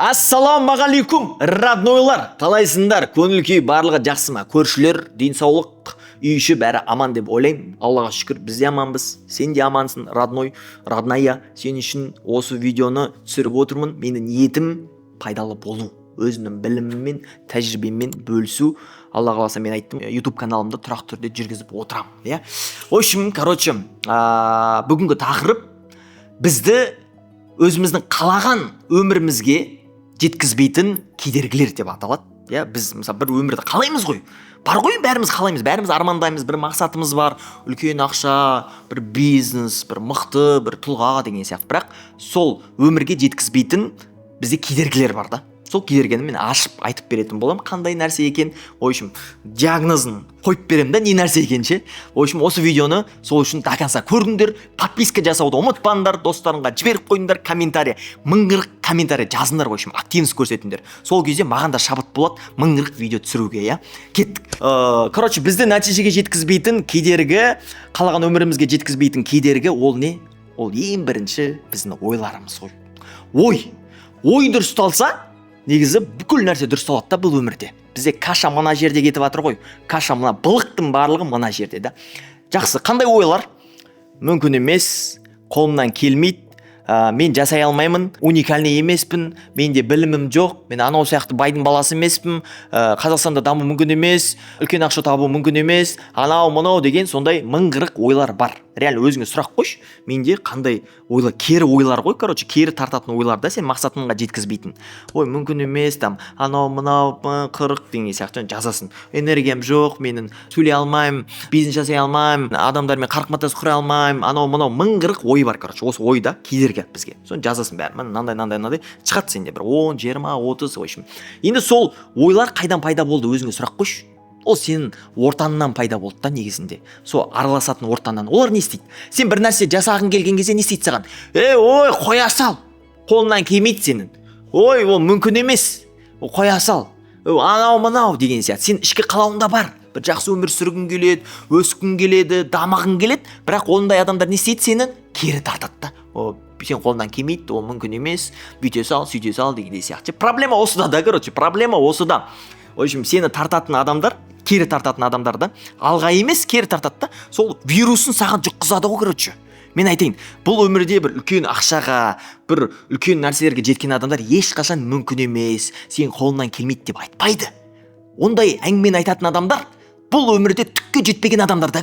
Ассалаумағалейкум, роднойлар, қалайсыңдар? Көңіл күй барлығы жақсы ма? Көршілер, денсаулық, үй іші бәрі аман деп ойлаймын. Аллаға шүкір, біз де аманбыз. Сен де амансың, родной, родная. Сен үшін осы видеоны түсіріп отырмын. Менің ниетім пайдалы болу. Өзімнің біліміммен, тәжірибеммен бөлісу. Алла қаласа, мен айттым, YouTube каналымды тұрақты түрде жүргізіп отырам. В общем, бүгінгі тақырып бізді өзіміздің қалаған өмірімізге жеткізбейтін кедергілер деп аталады. Біз мысалы бір өмірді қалаймыз ғой. Бар ғой, бәріміз қалаймыз, бәріміз армандаймыз, бір мақсатымыз бар, үлкен ақша, бір бизнес, бір мықты, бір тұлға деген сияқты. Бірақ сол өмірге жеткізбейтін бізде кедергілер бар да. Сол кедергіні мен ашып айтып беретін боламын, қандай нәрсе екен. В общем, диагнозын қойып беремін да, не нәрсе екенше. В общем, осы видеоны сол үшін до конца көрдіңдер. Подписка жасауды ұмытпаңдар, достарыңға жіберіп қойыңдар, комментарий, 1040 комментарий жазыңдар, в общем, активность көрсетіңдер. Сол кезде маған да шабыт болады 1040 видео түсіруге, Кеттік. Бізді нәтижеге жеткізбейтін кедергі, қалаған өмірімізге жеткізбейтін кедергі ол не? Ол ең бірінші біздің ойларымыз ғой. Ой дұрысталса, негізі бүкіл нәрсе дұрысталады да бұл өмірде. Бізде каша мына жерде кетіп жатыр ғой. Каша мына былықтың барлығы мына жерде да. Жақсы, қандай ойлар? Мүмкін емес, қолымнан келмейді, мен жасай алмаймын, уникальный емеспін, менде білімім жоқ, мен анау сияқты байдың баласы емеспін, Қазақстанда даму мүмкін емес, үлкен ақша табу мүмкін емес, анау деген сондай 1040 ойлар бар. Реально өзіңе сұрақ қойшы, менде қандай ойлар, кері ойлар ғой, кері тартатын ойлар да, сен мақсатыңа жеткізбейтін. Мүмкін емес, анау 40 деген сияқты жазасын. Энергиям жоқ, менің сөйлей алмаймын, бизнес жасай алмаймын, адамдармен қарым-қатынас құра алмаймын, анау 1040 ой бар, осы ойда кедергі бізге. Соны жазасын бәрі, мынандай шығады сенде бір 10, 20, 30, ойшым. Енді сол ойлар қайдан пайда болды, өзіңе сұрақ қойшы. Ол сенің ортаңнан пайда болды да негізінде. Сол араласатын ортаңнан. Олар не істейді? Сен бір нәрсе жасағың келген кезде не істейді саған? Қоя сал. Қолынан келмейді сенің. Ол мүмкін емес. Қоя сал. Анау деген сияқты. Сен ішкі қалауында бар. Бір жақсы өмір сүргің келеді, өскің келеді, дамығың келеді. Бірақ ондай адамдар не істейді сені? Кері тартады да. Сен қолынан келмейді, ол мүмкін емес. Бүйте сал, сөйте сал деген сияқты. Проблема осыда да, проблема осыда. В общем, сені тартатын адамдар, кері тартатын адамдар да, алға емес, кері тартады да, сол вирусын саған жұққызады ғой, Мен айтайын, бұл өмірде бір үлкен ақшаға, бір үлкен нәрселерге жеткен адамдар ешқашан мүмкін емес, сен қолынан келмейді деп айтпайды. Ондай әңгімені айтатын адамдар, бұл өмірде түкке жетпеген адамдар да,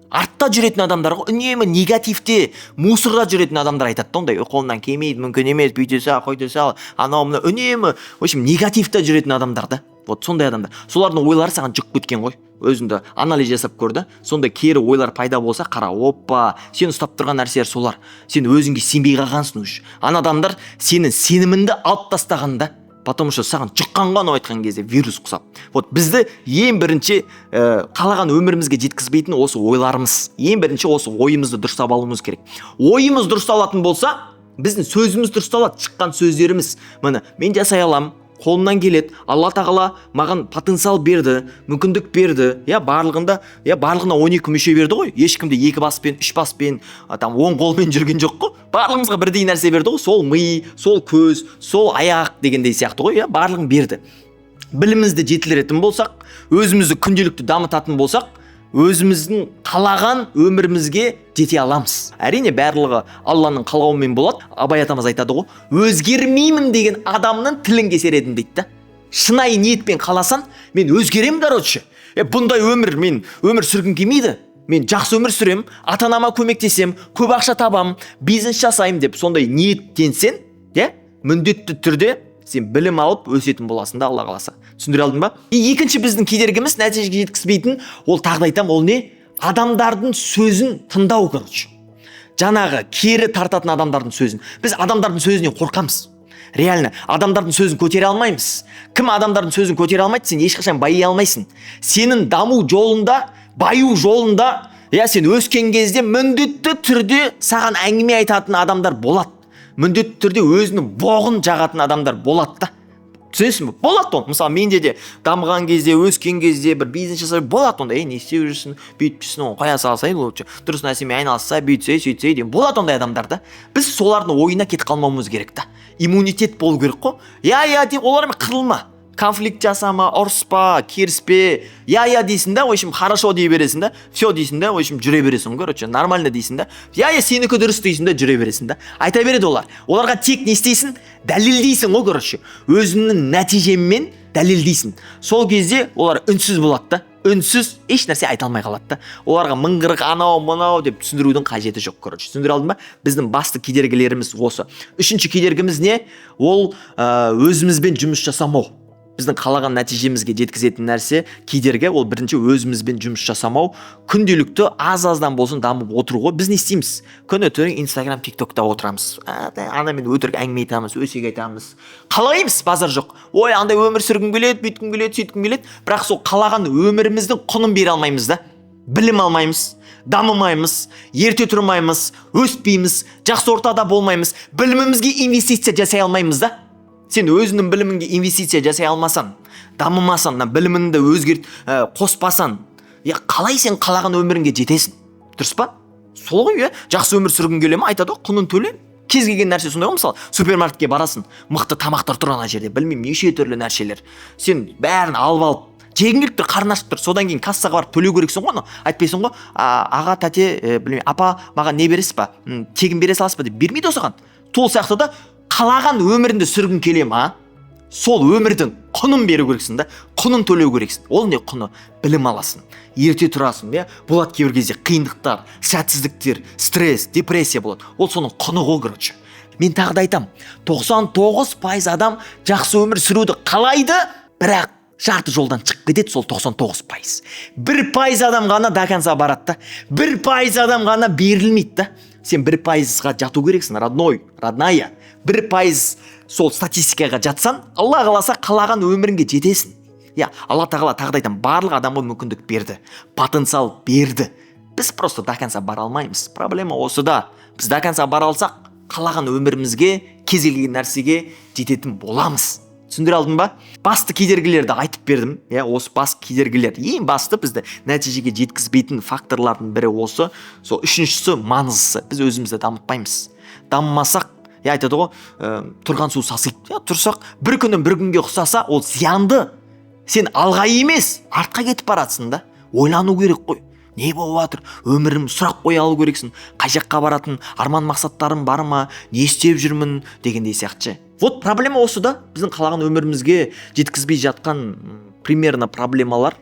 Артта жүретін адамдар, үнемі негативте, мусорда жүретін адамдар айтады. Ондай қолынан келмейді, мүмкін емес, бүйте сал, қойте сал, анау үнемі, в общем, негативте жүретін адамдар да. Сондай адамдар. Солардың ойлары саған жұқып кеткен ғой. Өзіңді анализ жасап көрді. Сондай кері ойлар пайда болса, қара, сен ұстап тұрған нәрселер солар. Сен өзіңге сенбей қалғансың уже. Ана адамдар сенің сеніміңді алып тастағанда, потому что саған жұққанға айтқан кезде вирус құсап. Бізді ең бірінші қалаған өмірімізге жеткізбейтін осы ойларымыз. Ең бірінші осы ойымызды дұрыстап алуымыз керек. Ойымыз дұрысталатын болса, біздің сөзіміз дұрысталады, шыққан сөздеріміз. Мен жасай аламын. Қолымнан келеді, Алла тағала маған потенциал берді, мүмкіндік берді, барлығына 12 мүше берді ғой, ешкімде 2 баспен, 3 баспен, 10 қолмен жүрген жоқ қой, барлығымызға бірдей нәрсе берді ғой, сол ми, сол көз, сол аяқ дегендей сияқты ғой, барлығын берді. Білімімізді жетілдіретін болсақ, өзімізді күнделікті дамытатын болсақ, өзіміздің қалаған өмірімізге жете аламыз. Әрине барлығы Алланың қалауымен болады. Абай атамыз айтады ғой, өзгермеймін деген адамның тілін кесер едім дейді. Шынайы ниетпен қаласан, мен өзгеремін, Бұндай мен өмір сүргім келмейді. Мен жақсы өмір сүрем, ата-анама көмектесем, көп ақша табам, бизнес жасайым деп сондай ниеттенсен, міндетті түрде сен білім алып өсетін боласың да, Алла қаласа. Түсіндіре алдың ба? Екінші біздің кедергіміз нәтижеге жеткізбейтін, ол тағы айтам, ол не? Адамдардың сөзін тыңдау, Жаңағы кері тартатын адамдардың сөзін. Біз адамдардың сөзінен қорқамыз. Реально, адамдардың сөзін көтере алмаймыз. Кім адамдардың сөзін көтере алмайды, сен ешқашан байи алмайсың. Сенің даму жолында, баю жолында, сен өскен кезде міндетті түрде саған әңгіме айтатын адамдар болады. Міндетті түрде өзінің боғын жағатын адамдар болады да. түсінесің бе? Болады оны. Мысалы менде де дамыған кезде, өскен кезде бір бизнес жасап болады онда. Не істеп жүрсің, бүйтіп жүрсің, оны қоя салсай, лучше дұрыс нәрсемен айналысса, бүйтсе, сөйтсе деген болады ондай адамдар да. Біз солардың ойына кетіп қалмауымыз керек та. Иммунитет болу керек қой. Я деп олармен қырылма. Конфликт жасама, ұрыспа, керіспе. Я дейсің да, в общем, хорошо дей бересің да. Все дейсің да, в общем, жүре бересің, короче, нормально дейсің да. Я сенікі дұрыс дейсің да, жүре бересің да. Айта береді олар. Оларға тек не істейсің? Дәлелдейсің ғой, короче. Өзіңнің нәтижеңмен дәлелдейсің. Сол кезде олар үнсіз болады да. Үнсіз еш нәрсе айта алмай қалады да. Оларға мыңғырық анау мынау деп түсіндірудің қажеті жоқ, короче. Түсіндіре алдым ба? Біздің басты кедергілеріміз осы. Үшінші кедергіміз не? Ол өзімізбен жұмыс жасамау. Біздің қалаған нәтижемізге жеткізетін нәрсе кедергі, ол бірінші өзімізбен жұмыс жасамау, күнделікті аз-аздан болсын дамып отыру ғой. Біз не істейміз? Күні түні Instagram, TikTokта отырамыз. Анамен өтірік әңгіме айтамыз, өсек айтамыз. Қалаймыз, базар жоқ. Ой, андай өмір сүргім келеді, бүйткім келеді, сөйткім келеді. Бірақ сол қалаған өміріміздің құнын бере алмаймыз да. Білім алмаймыз, дамымаймыз, ерте тұрмаймыз, өспейміз, жақсы ортада болмаймыз, білімімізге инвестиция жасай алмаймыз да. Сен өзіңнің біліміңге инвестиция жасай алмасан, дамымасан, біліміңді қоспасан, қалай сен қалаған өміріңге жетесің? Дұрыс па? Сол ғой, жақсы өмір сүргің келе ме? Айтады ғой, құнын төле. Кез келген нәрсе сондай ғой, мысалы, супермаркетке барасың, мықты тамақтар тұр ана жерде, білмеймін, неше түрлі нәрселер. Сен бәрін алып, жегің келіп тұр, қарның ашып тұр. Содан кейін кассаға барып төлеу керексің ғой, айтпайсың ғой, аға, тәте, білмеймін, апа, маған не бересіз ба? Тегін бере саласыз ба деп бермейді осыған. Сол сияқты да қалаған өміріңді сүргің келе ма? Сол өмірдің құнын беру керексің да, құнын төлеу керексің. Ол не құны? Білім аласың, ерте тұрасың, болады кейбір кезде қиындықтар, сәтсіздіктер, стресс, депрессия болады. Ол соның құны ғой, короче. Мен тағы да айтам, 99% адам жақсы өмір сүруді қалайды, бірақ жарты жолдан шығып кетеді сол 99%. 1% адам ғана до конца барады да. 1% адам ғана берілмейді да. Сен 1%-ға жату керексің, родная. 1% сол статистикаға жатсан, Алла қаласа қалаған өміріңге жетесің. Алла тағала тағы да айтам, барлық адамға мүмкіндік берді, потенциал берді. Біз просто до конца бара алмаймыз. Проблема осыда. Біз до конца бара алсақ, қалаған өмірімізге, кез келген нәрсеге жететін боламыз. Түсіндіре алдым ба? Басты кедергілерді айтып бердім. Осы басты кедергілер. Ең басты бізді нәтижеге жеткізбейтін факторлардың бірі осы. Сол үшіншісі маңыздысы. Біз өзімізді дамытпаймыз. Дамымасақ, айтады ғой, тұрған су сасиды. Тұрсақ, бір күннен бір күнге ұқсаса, ол зиянды. Сен алға емес, артқа кетіп баратсың да. Ойлану керек қой. Не болып жатыр? Өмірім сұрақ қоя алу керексің. Қай жаққа баратын, арман мақсаттарым бар ма? Не істеп жүрмін дегендей сияқты. Вот проблема осы да. Біздің қалаған өмірімізге жеткізбей жатқан примерно проблемалар,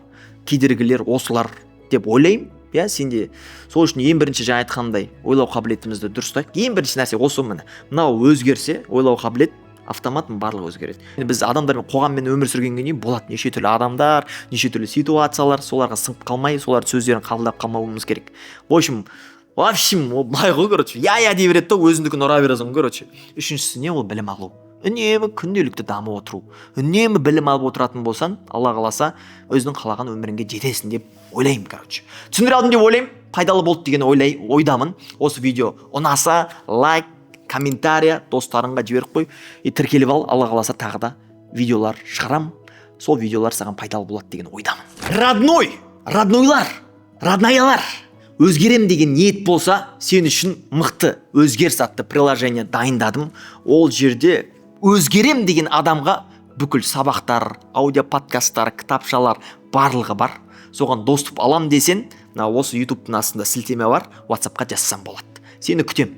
кедергілер осылар деп ойлаймын. Сенде сол үшін ең бірінші жаңа айтқандай ойлау қабілетімізді дұрыстайық. Ең бірінші нәрсе осы міне. Мынау өзгерсе, ойлау қабілет автомат барлығы өзгереді. Біз адамдармен, қоғаммен өмір сүргеннен кейін болады неше түрлі адамдар, неше түрлі ситуациялар, соларға сыңып қалмай, солардың сөздерін қабылдап қалмауымыз керек. В общем, былай ғой, короче. Дей береді да, өзіңдікін ұра бересің, короче. Үшіншісі не? Ол білім алу. Үнемі күнделікті дамып отыру. Үнемі білім алып отыратын болсаң, Алла қаласа, өзінің қалаған өміріңге жетесің деп ойлаймын, короче. Түсіндіре алдым деп ойлаймын. Пайдалы болды деген ойдамын. Осы видео ұнаса, лайк, комментария достарыңға жіберіп қой. Тіркеліп ал, Алла қаласа тағы да видеолар шығарам. Сол видеолар саған пайдалы болады деген ойдамын. Роднойлар, роднаялар. Өзгерем деген ниет болса, сен үшін мықты өзгеріс атты приложение дайындадым. Ол жерде өзгерем деген адамға бүкіл сабақтар, аудиоподкасттар, кітапшалар барлығы бар. Соған доступ алам десен, осы YouTube-тың астында сілтеме бар, WhatsApp-қа жазсам болады. Сені күтем.